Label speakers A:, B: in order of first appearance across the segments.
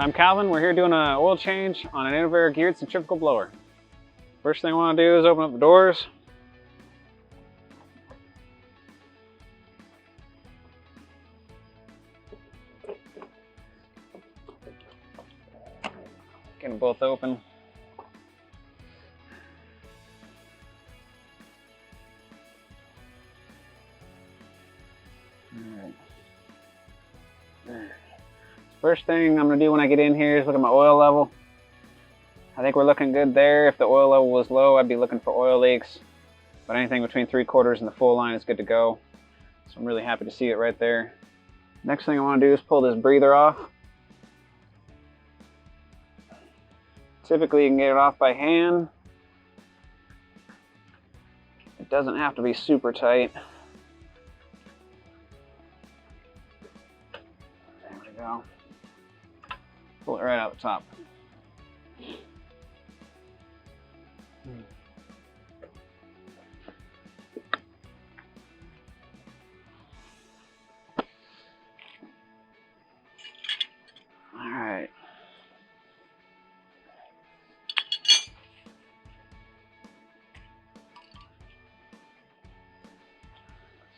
A: I'm Calvin. We're here doing an oil change on an Innovator geared centrifugal blower. First thing I want to do is open up the doors. Get them both open. First thing I'm going to do when I get in here is look at my oil level. I think we're looking good there. If the oil level was low, I'd be looking for oil leaks. But anything between 3/4 and the full line is good to go. So I'm really happy to see it right there. Next thing I want to do is pull this breather off. Typically you can get it off by hand. It doesn't have to be super tight. There we go. Pull it right out the top. All right.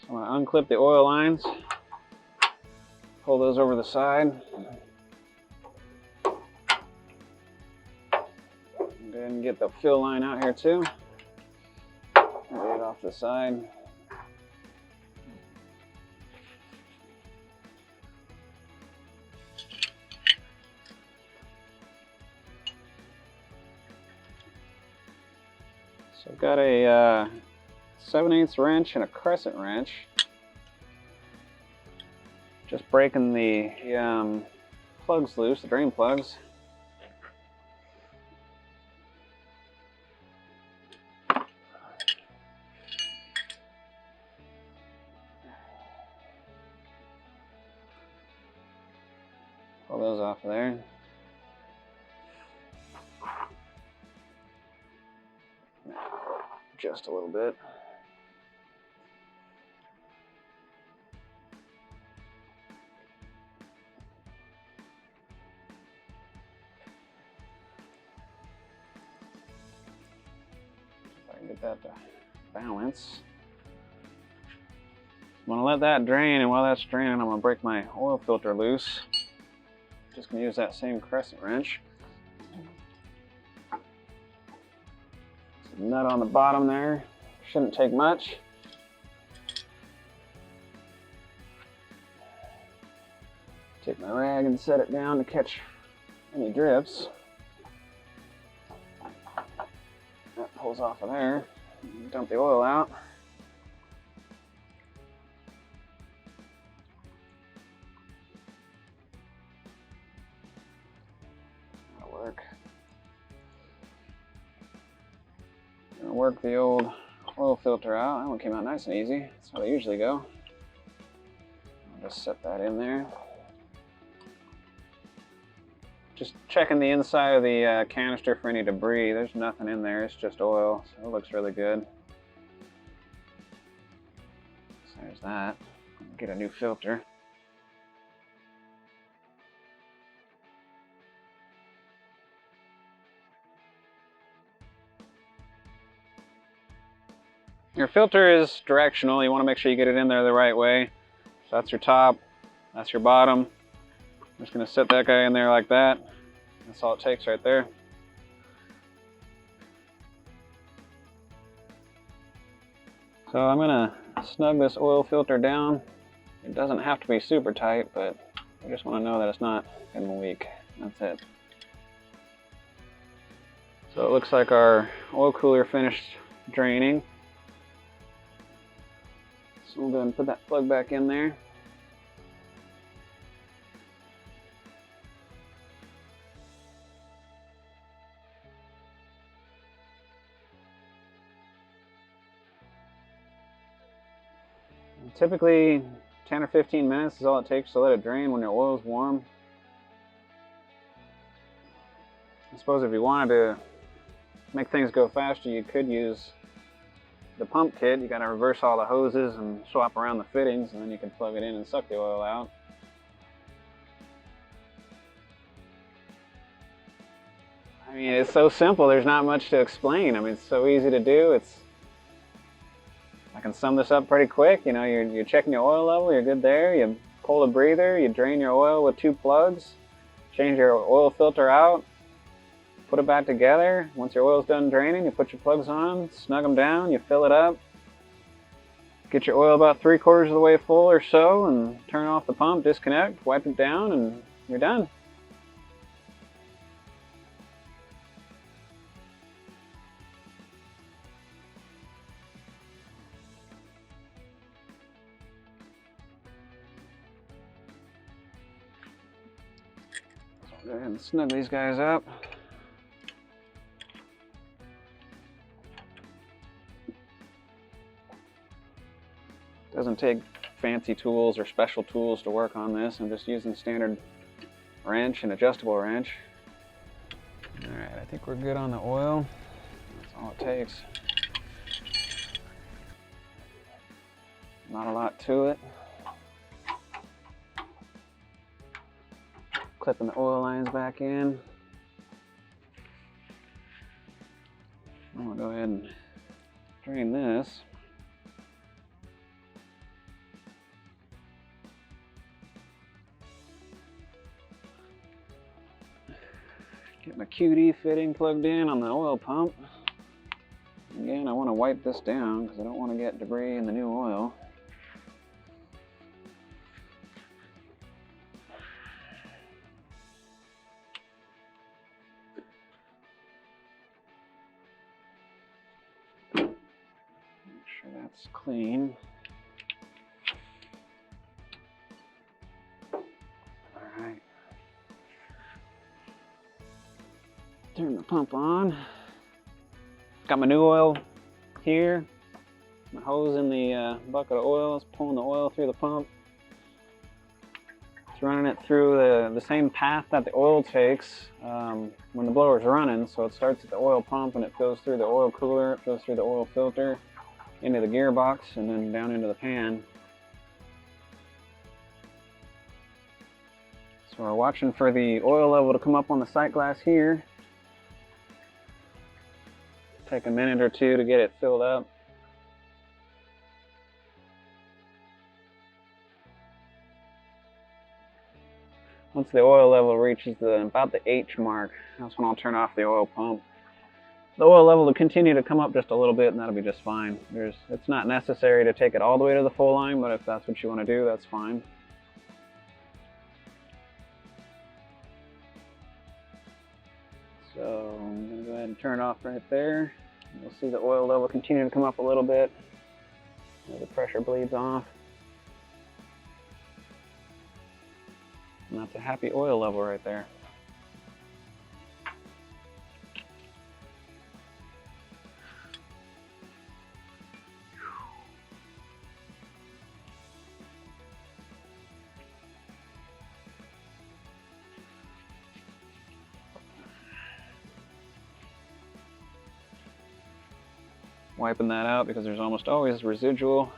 A: So I'm going to unclip the oil lines, pull those over the side. Go ahead and get the fill line out here too. Get it off the side. So I've got a 7/8 wrench and a crescent wrench. Just breaking the plugs loose, the drain plugs. Pull those off of there. Just a little bit. If I can get that to balance. I'm gonna let that drain, and while that's draining, I'm gonna break my oil filter loose. Just gonna use that same crescent wrench. Nut on the bottom there, shouldn't take much. Take my rag and set it down to catch any drips. That pulls off of there. Dump the oil out. That'll work. Work the old oil filter out. That one came out nice and easy. That's how they usually go. I'll just set that in there. Just checking the inside of the canister for any debris. There's nothing in there. It's just oil, so it looks really good. So there's that. Get a new filter. Your filter is directional. You want to make sure you get it in there the right way. So that's your top, that's your bottom. I'm just going to set that guy in there like that. That's all it takes right there. So I'm going to snug this oil filter down. It doesn't have to be super tight, but I just want to know that it's not getting weak. That's it. So it looks like our oil cooler finished draining. So we'll go ahead and put that plug back in there. And typically 10 or 15 minutes is all it takes to let it drain when your oil is warm. I suppose if you wanted to make things go faster, you could use the pump kit. You got to reverse all the hoses and swap around the fittings, and then you can plug it in and suck the oil out. I mean, it's so simple. There's not much to explain. I mean, it's so easy to do. I can sum this up pretty quick. You know, you're checking your oil level. You're good there. You pull the breather. You drain your oil with 2 plugs. Change your oil filter out. Put it back together. Once your oil's done draining, you put your plugs on, snug them down, you fill it up. Get your oil about 3/4 of the way full or so, and turn off the pump, disconnect, wipe it down, and you're done. So I'll go ahead and snug these guys up. Doesn't take fancy tools or special tools to work on this. I'm just using standard wrench and adjustable wrench. Alright, I think we're good on the oil. That's all it takes. Not a lot to it. Clipping the oil lines back in. I'm gonna go ahead and drain this. Get my QD fitting plugged in on the oil pump. Again, I want to wipe this down because I don't want to get debris in the new oil. Make sure that's clean. Alright. Turn the pump on. Got my new oil here. My hose in the bucket of oil. It's pulling the oil through the pump. It's running it through the same path that the oil takes when the blower's running. So it starts at the oil pump and it goes through the oil cooler, it goes through the oil filter, into the gearbox, and then down into the pan. So we're watching for the oil level to come up on the sight glass here. Take a minute or two to get it filled up. Once the oil level reaches about the H mark, that's when I'll turn off the oil pump. The oil level will continue to come up just a little bit, and that'll be just fine. It's not necessary to take it all the way to the full line, but if that's what you want to do, that's fine. So I'm going to go ahead and turn it off right there. You'll see the oil level continue to come up a little bit. The pressure bleeds off. And that's a happy oil level right there. Wiping that out because there's almost always residual,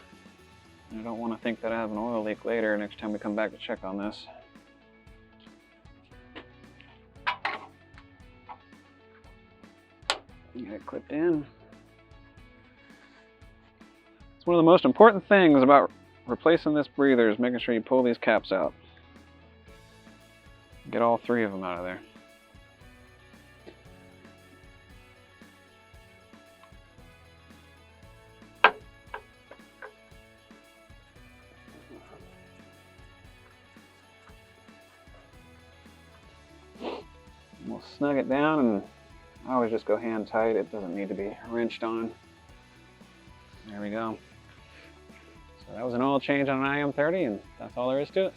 A: and I don't want to think that I have an oil leak later next time we come back to check on this. Get it clipped in. It's one of the most important things about replacing this breather is making sure you pull these caps out. Get all 3 of them out of there. We'll snug it down, and I always just go hand tight. It doesn't need to be wrenched on. There we go. So that was an oil change on an IM-30, and that's all there is to it.